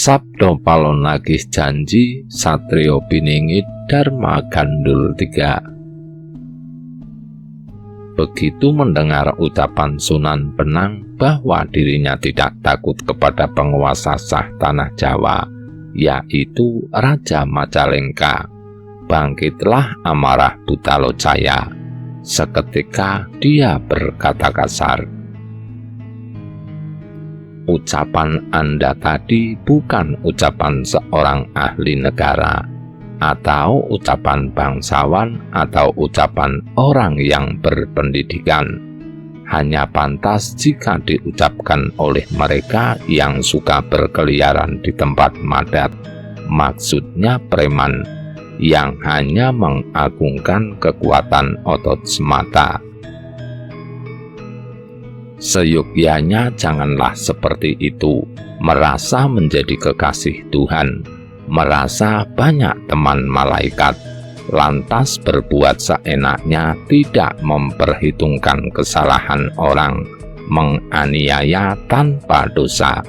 Sabdo Palon nagih janji satriya piningit Dharma Gandul 3. Begitu mendengar ucapan Sunan Benang bahwa dirinya tidak takut kepada penguasa sah tanah Jawa, yaitu Raja Majalengka, bangkitlah amarah Butalocaya. Seketika dia berkata kasar, "Ucapan Anda tadi bukan ucapan seorang ahli negara, atau ucapan bangsawan, atau ucapan orang yang berpendidikan. Hanya pantas jika diucapkan oleh mereka yang suka berkeliaran di tempat madat, maksudnya preman, yang hanya mengagungkan kekuatan otot semata. Seyogyanya janganlah seperti itu, merasa menjadi kekasih Tuhan, merasa banyak teman malaikat, lantas berbuat seenaknya, tidak memperhitungkan kesalahan orang, menganiaya tanpa dosa."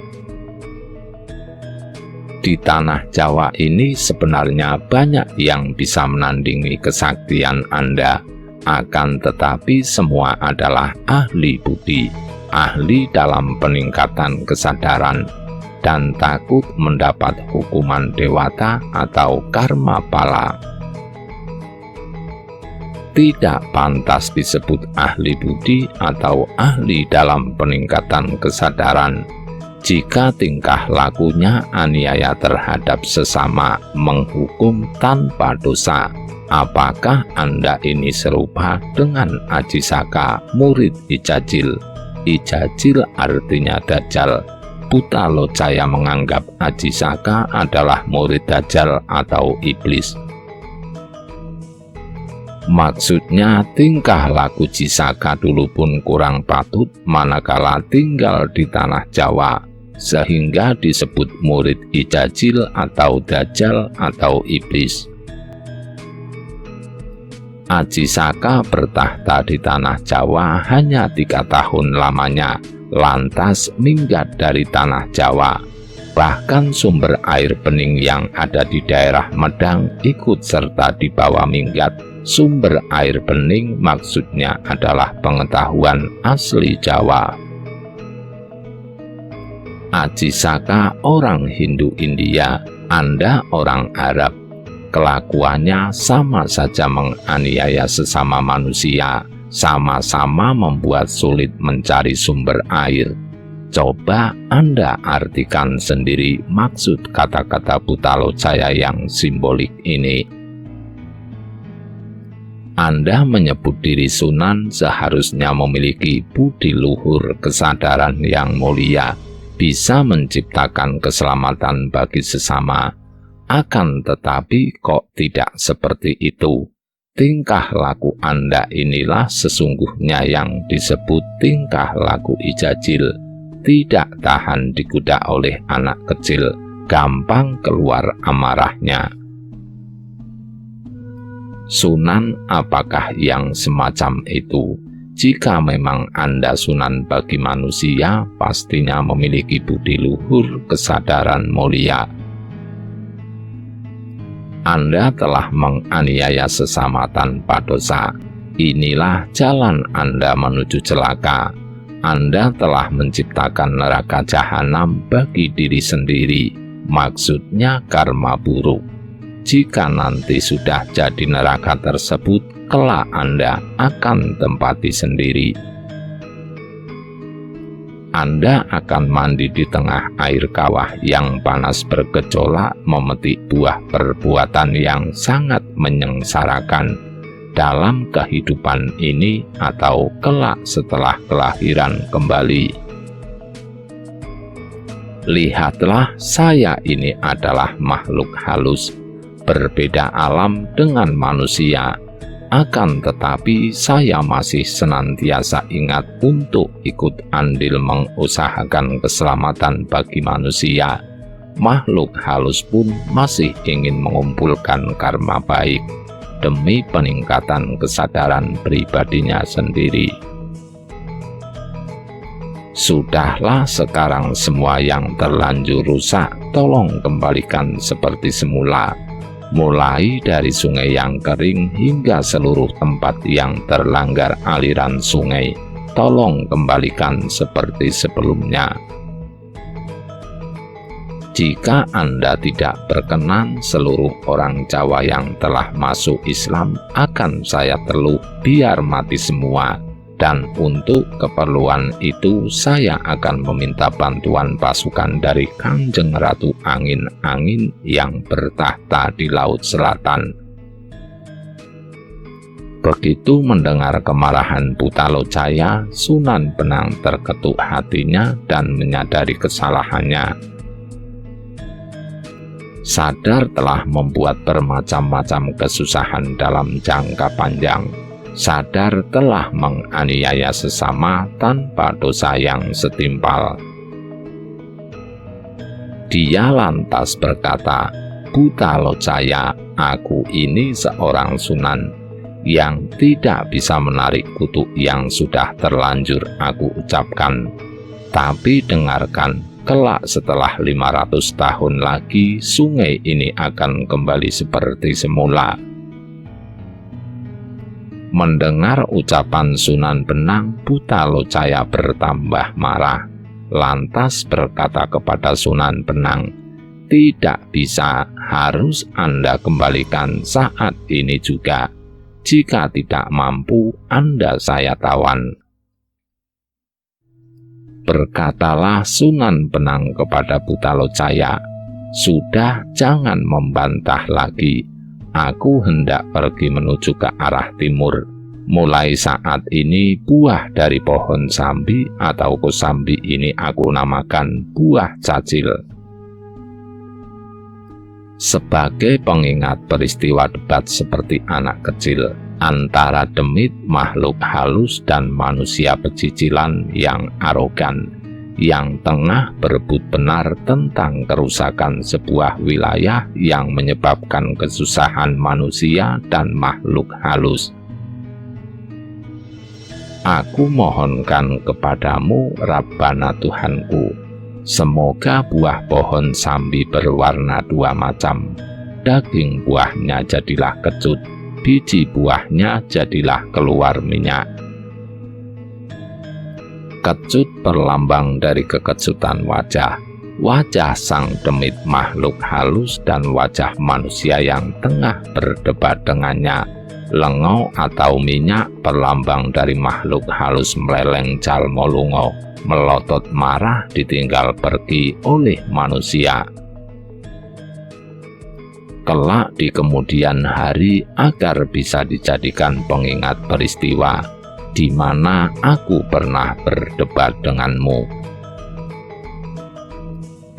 Di tanah Jawa ini sebenarnya banyak yang bisa menandingi kesaktian Anda, akan tetapi semua adalah ahli budi, ahli dalam peningkatan kesadaran, dan takut mendapat hukuman dewata atau karma pala. Tidak pantas disebut ahli budi atau ahli dalam peningkatan kesadaran jika tingkah lakunya aniaya terhadap sesama, menghukum tanpa dosa. Apakah Anda ini serupa dengan Ajisaka, murid Ijajil? Ijajil artinya Dajjal. Butalocaya menganggap Ajisaka adalah murid Dajjal atau iblis. Maksudnya tingkah laku Jisaka dulu pun kurang patut manakala tinggal di tanah Jawa, sehingga disebut murid Ijajil atau Dajjal atau iblis. Ajisaka bertahta di tanah Jawa hanya 3 tahun lamanya, lantas minggat dari tanah Jawa. Bahkan sumber air bening yang ada di daerah Medang ikut serta dibawa minggat. Sumber air bening maksudnya adalah pengetahuan asli Jawa. Ajisaka orang Hindu India, Anda orang Arab. Kelakuannya sama saja menganiaya sesama manusia, sama-sama membuat sulit mencari sumber air. Coba Anda artikan sendiri maksud kata-kata Butalocaya yang simbolik ini. Anda menyebut diri Sunan seharusnya memiliki budi luhur, kesadaran yang mulia, bisa menciptakan keselamatan bagi sesama. Akan tetapi kok tidak seperti itu? Tingkah laku Anda inilah sesungguhnya yang disebut tingkah laku Ijajil. Tidak tahan digoda oleh anak kecil, gampang keluar amarahnya. Sunan apakah yang semacam itu? Jika memang Anda Sunan bagi manusia, pastinya memiliki budi luhur, kesadaran mulia. Anda telah menganiaya sesama tanpa dosa. Inilah jalan Anda menuju celaka. Anda telah menciptakan neraka jahanam bagi diri sendiri, maksudnya karma buruk. Jika nanti sudah jadi neraka tersebut, kelak Anda akan tempati sendiri. Anda akan mandi di tengah air kawah yang panas bergejolak, memetik buah perbuatan yang sangat menyengsarakan dalam kehidupan ini atau kelak setelah kelahiran kembali. Lihatlah, saya ini adalah makhluk halus, berbeda alam dengan manusia, akan tetapi saya masih senantiasa ingat untuk ikut andil mengusahakan keselamatan bagi manusia. Makhluk halus pun masih ingin mengumpulkan karma baik demi peningkatan kesadaran pribadinya sendiri. Sudahlah sekarang semua yang terlanjur rusak tolong kembalikan seperti semula, mulai dari sungai yang kering hingga seluruh tempat yang terlanggar aliran sungai, tolong kembalikan seperti sebelumnya. Jika Anda tidak berkenan, seluruh orang Jawa yang telah masuk Islam akan saya teluh biar mati semua. Dan untuk keperluan itu saya akan meminta bantuan pasukan dari Kanjeng Ratu Angin-Angin yang bertahta di Laut Selatan. Begitu mendengar kemarahan Butalojaya, Sunan Benang terketuk hatinya dan menyadari kesalahannya. Sadar telah membuat bermacam-macam kesusahan dalam jangka panjang. Sadar telah menganiaya sesama tanpa dosa yang setimpal. Dia lantas berkata, "Butalojaya, aku ini seorang sunan yang tidak bisa menarik kutuk yang sudah terlanjur aku ucapkan. Tapi dengarkan, kelak setelah 500 tahun lagi sungai ini akan kembali seperti semula." Mendengar ucapan Sunan Benang, Butalojaya bertambah marah, lantas berkata kepada Sunan Benang, "Tidak bisa, harus Anda kembalikan saat ini juga. Jika tidak mampu, Anda saya tawan." Berkatalah Sunan Benang kepada Butalojaya, "Sudah, jangan membantah lagi. Aku hendak pergi menuju ke arah timur. Mulai saat ini buah dari pohon sambi atau kosambi ini aku namakan buah cacil." Sebagai pengingat peristiwa debat seperti anak kecil antara demit makhluk halus dan manusia pecicilan yang arogan, yang tengah berebut benar tentang kerusakan sebuah wilayah yang menyebabkan kesusahan manusia dan makhluk halus. Aku mohonkan kepadamu, Rabbana Tuhanku, semoga buah pohon sambi berwarna dua macam. Daging buahnya jadilah kecut, biji buahnya jadilah keluar minyak. Kecut berlambang dari kekecutan wajah, wajah sang demit makhluk halus dan wajah manusia yang tengah berdebat dengannya. Lengau atau minyak berlambang dari makhluk halus meleleng jalmo lungo, melotot marah ditinggal pergi oleh manusia. Kelak di kemudian hari agar bisa dijadikan pengingat peristiwa di mana aku pernah berdebat denganmu.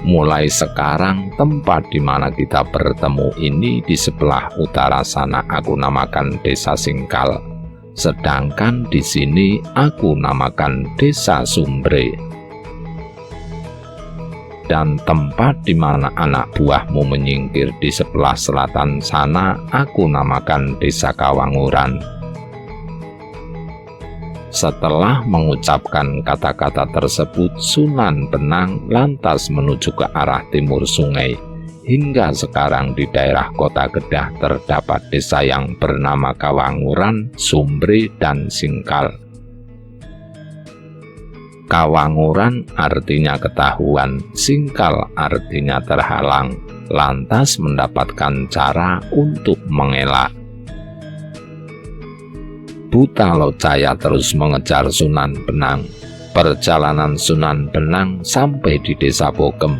Mulai sekarang tempat di mana kita bertemu ini di sebelah utara sana aku namakan Desa Singkal, sedangkan di sini aku namakan Desa Sumbre. Dan tempat di mana anak buahmu menyingkir di sebelah selatan sana aku namakan Desa Kawanguran. Setelah mengucapkan kata-kata tersebut, Sunan Benang lantas menuju ke arah timur sungai. Hingga sekarang di daerah Kota Kedah terdapat desa yang bernama Kawanguran, Sumbre, dan Singkal. Kawanguran artinya ketahuan, Singkal artinya terhalang, lantas mendapatkan cara untuk mengelak. Butalojaya terus mengejar Sunan Benang. Perjalanan Sunan Benang sampai di Desa Bogem.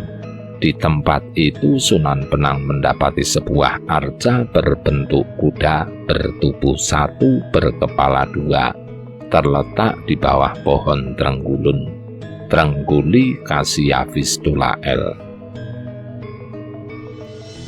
Di tempat itu Sunan Benang mendapati sebuah arca berbentuk kuda bertubuh satu berkepala dua, terletak di bawah pohon Trenggulun, Trengguli Cassia Fistula L.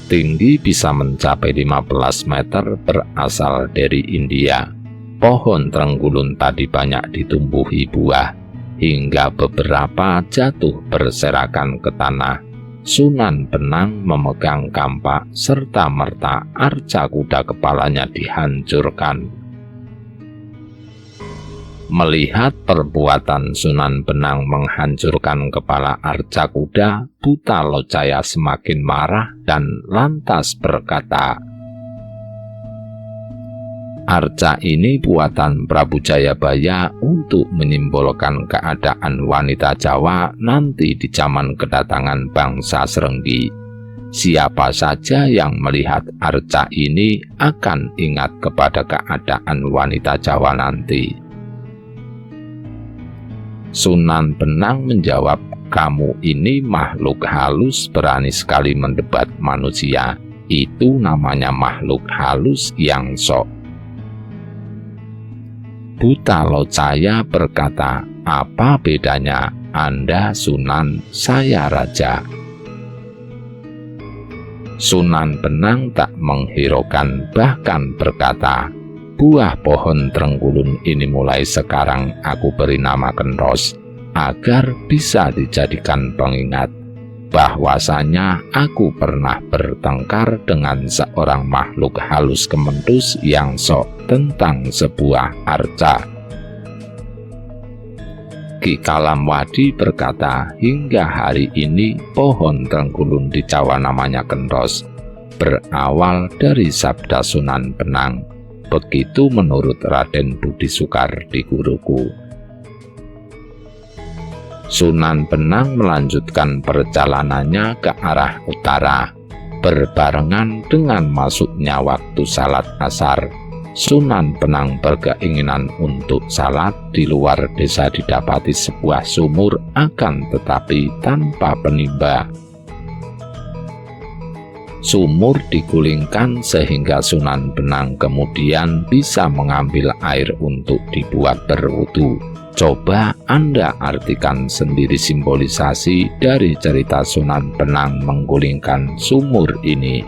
Tinggi bisa mencapai 15 meter, berasal dari India. Pohon Trenggulun tadi banyak ditumbuhi buah, hingga beberapa jatuh berserakan ke tanah. Sunan Benang memegang kampak, serta merta arca kuda kepalanya dihancurkan. Melihat perbuatan Sunan Benang menghancurkan kepala arca kuda, Buta Locaya semakin marah dan lantas berkata, "Arca ini buatan Prabu Jayabaya untuk menyimbolkan keadaan wanita Jawa nanti di zaman kedatangan bangsa Srenggi. Siapa saja yang melihat arca ini akan ingat kepada keadaan wanita Jawa nanti." Sunan Benang menjawab, "Kamu ini makhluk halus berani sekali mendebat manusia. Itu namanya makhluk halus yang sok." Buta Locaya berkata, "Apa bedanya? Anda Sunan, saya Raja." Sunan Benang tak menghiraukan, bahkan berkata, "Buah pohon Trengkulun ini mulai sekarang aku beri nama Kenros, agar bisa dijadikan pengingat bahwasanya aku pernah bertengkar dengan seorang makhluk halus kementus yang sok tentang sebuah arca." Ki Kalamwadi berkata, "Hingga hari ini pohon Trengkulun di Jawa namanya Kenros, berawal dari sabda Sunan Benang. Begitu menurut Raden Budi Soekardi guruku." Sunan Benang melanjutkan perjalanannya ke arah utara. Berbarengan dengan masuknya waktu salat asar, Sunan Benang berkeinginan untuk salat di luar desa didapati sebuah sumur, akan tetapi tanpa penimba. Sumur digulingkan sehingga Sunan Benang kemudian bisa mengambil air untuk dibuat berwudu. Coba Anda artikan sendiri simbolisasi dari cerita Sunan Benang menggulingkan sumur ini.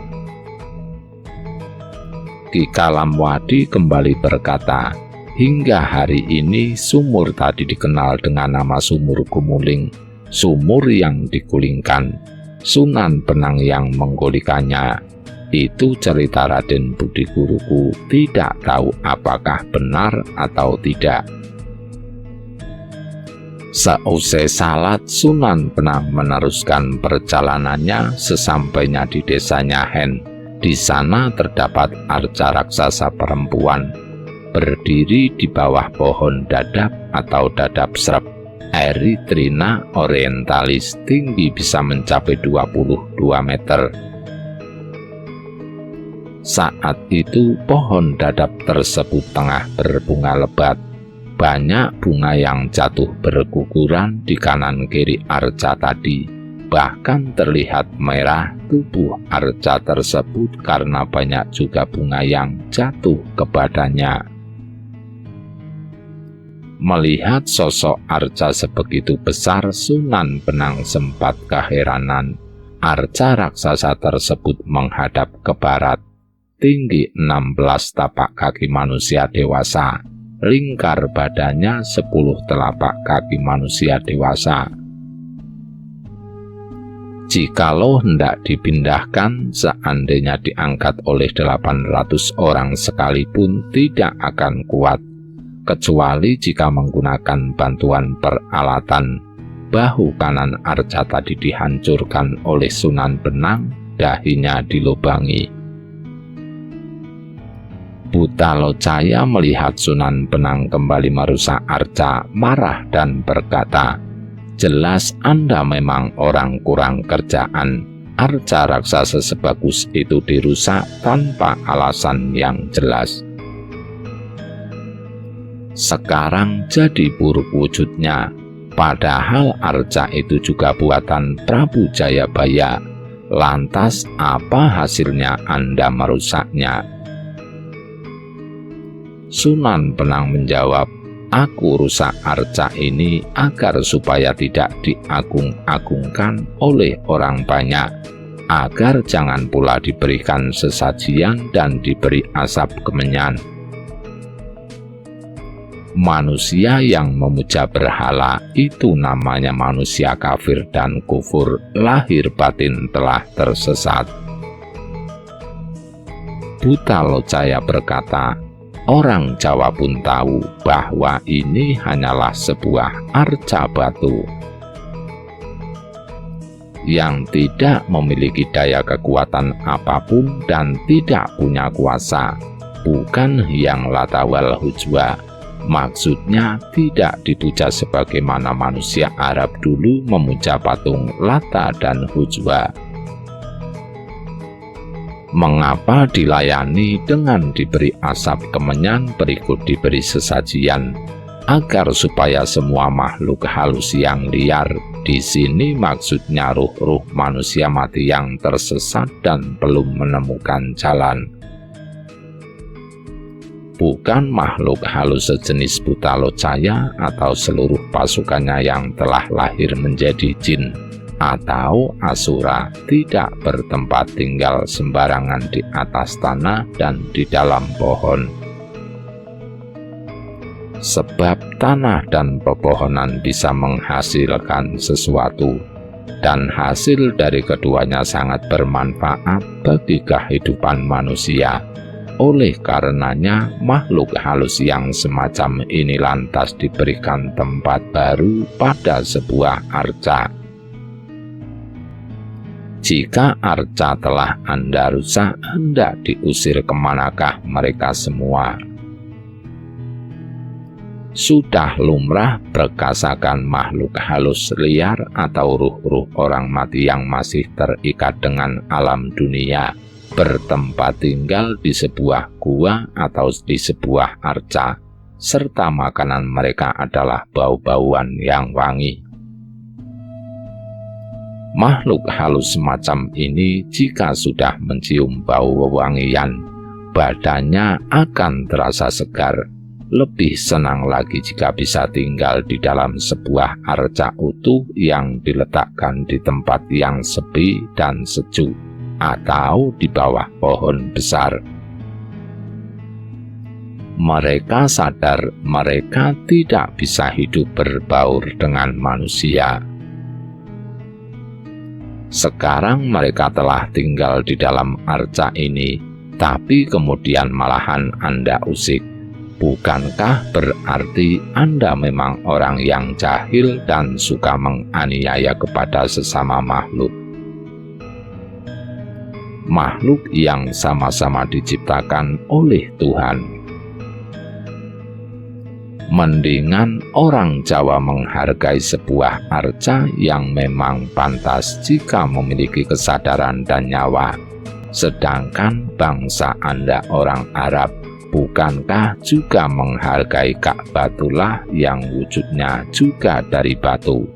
Ki Kalamwadi kembali berkata, "Hingga hari ini sumur tadi dikenal dengan nama Sumur Gumuling, sumur yang digulingkan. Sunan Benang yang menggulingkannya. Itu cerita Raden Budi guruku, tidak tahu apakah benar atau tidak." Seusai salat, Sunan Benang meneruskan perjalanannya. Sesampainya di desanya Hen, di sana terdapat arca raksasa perempuan berdiri di bawah pohon dadap atau dadap srep Erythrina orientalis, tinggi bisa mencapai 22 meter. Saat itu pohon dadap tersebut tengah berbunga lebat. Banyak bunga yang jatuh berguguran di kanan kiri arca tadi. Bahkan terlihat merah tubuh arca tersebut karena banyak juga bunga yang jatuh kepadanya. Melihat sosok arca sebegitu besar, Sunan Benang sempat keheranan. Arca raksasa tersebut menghadap ke barat, tinggi 16 tapak kaki manusia dewasa, lingkar badannya 10 telapak kaki manusia dewasa. Jikalau hendak dipindahkan, seandainya diangkat oleh 800 orang sekalipun tidak akan kuat, kecuali jika menggunakan bantuan peralatan. Bahu kanan arca tadi dihancurkan oleh Sunan Benang, dahinya dilubangi. Buta Locaya melihat Sunan Benang kembali merusak arca, marah dan berkata, "Jelas Anda memang orang kurang kerjaan. Arca raksasa sebagus itu dirusak tanpa alasan yang jelas. Sekarang jadi buruk wujudnya, padahal arca itu juga buatan Prabu Jayabaya. Lantas apa hasilnya Anda merusaknya?" Sunan Benang menjawab, "Aku rusak arca ini agar supaya tidak diagung-agungkan oleh orang banyak, agar jangan pula diberikan sesajian dan diberi asap kemenyan. Manusia yang memuja berhala itu namanya manusia kafir dan kufur, lahir batin telah tersesat." Buta Locaya berkata, Orang Jawa pun tahu bahwa ini hanyalah sebuah arca batu yang tidak memiliki daya kekuatan apapun dan tidak punya kuasa, bukan yang Lata wal Uzza. Maksudnya tidak dipuja sebagaimana manusia Arab dulu memuja patung Lata dan Uzza. Mengapa dilayani dengan diberi asap kemenyan berikut diberi sesajian? Agar supaya semua makhluk halus yang liar, di sini maksudnya ruh-ruh manusia mati yang tersesat dan belum menemukan jalan. Bukan makhluk halus sejenis buta locaya atau seluruh pasukannya yang telah lahir menjadi jin atau asura, tidak bertempat tinggal sembarangan di atas tanah dan di dalam pohon. Sebab tanah dan pepohonan bisa menghasilkan sesuatu, dan hasil dari keduanya sangat bermanfaat bagi kehidupan manusia. Oleh karenanya, makhluk halus yang semacam ini lantas diberikan tempat baru pada sebuah arca. Jika arca telah Anda rusak, hendak diusir kemanakah mereka semua? Sudah lumrah perkasakan makhluk halus liar atau ruh-ruh orang mati yang masih terikat dengan alam dunia bertempat tinggal di sebuah gua atau di sebuah arca, serta makanan mereka adalah bau-bauan yang wangi. Makhluk halus semacam ini jika sudah mencium bau wewangian, badannya akan terasa segar. Lebih senang lagi jika bisa tinggal di dalam sebuah arca utuh yang diletakkan di tempat yang sepi dan sejuk, atau di bawah pohon besar. Mereka sadar mereka tidak bisa hidup berbaur dengan manusia. Sekarang mereka telah tinggal di dalam arca ini, tapi kemudian malahan Anda usik. Bukankah berarti Anda memang orang yang jahil dan suka menganiaya kepada sesama makhluk? Makhluk yang sama-sama diciptakan oleh Tuhan. Mendingan orang Jawa menghargai sebuah arca yang memang pantas jika memiliki kesadaran dan nyawa. Sedangkan bangsa Anda orang Arab, bukankah juga menghargai Ka'batullah yang wujudnya juga dari batu?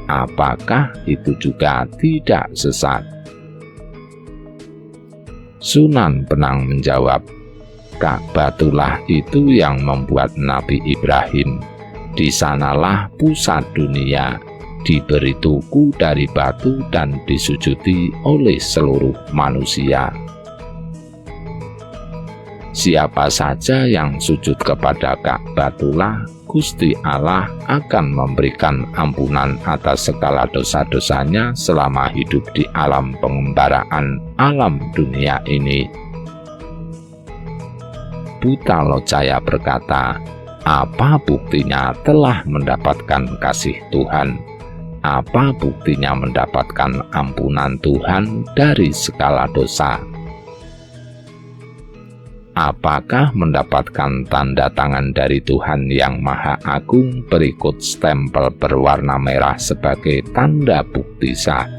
Apakah itu juga tidak sesat? Sunan Penang menjawab, Ka'batullah itu yang membuat Nabi Ibrahim. Di sanalah pusat dunia, diberi tugu dari batu dan disujudi oleh seluruh manusia. Siapa saja yang sujud kepada Ka'batullah, Gusti Allah akan memberikan ampunan atas segala dosa-dosanya selama hidup di alam pengembaraan alam dunia ini. Buta Locaya berkata, apa buktinya telah mendapatkan kasih Tuhan? Apa buktinya mendapatkan ampunan Tuhan dari segala dosa? Apakah mendapatkan tanda tangan dari Tuhan yang Maha Agung berikut stempel berwarna merah sebagai tanda bukti sah?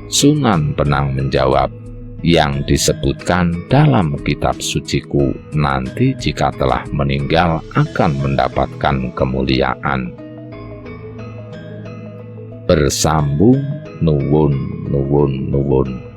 Sunan Penang menjawab, yang disebutkan dalam kitab suciku nanti jika telah meninggal akan mendapatkan kemuliaan. Bersambung nuwun nuwun nuwun.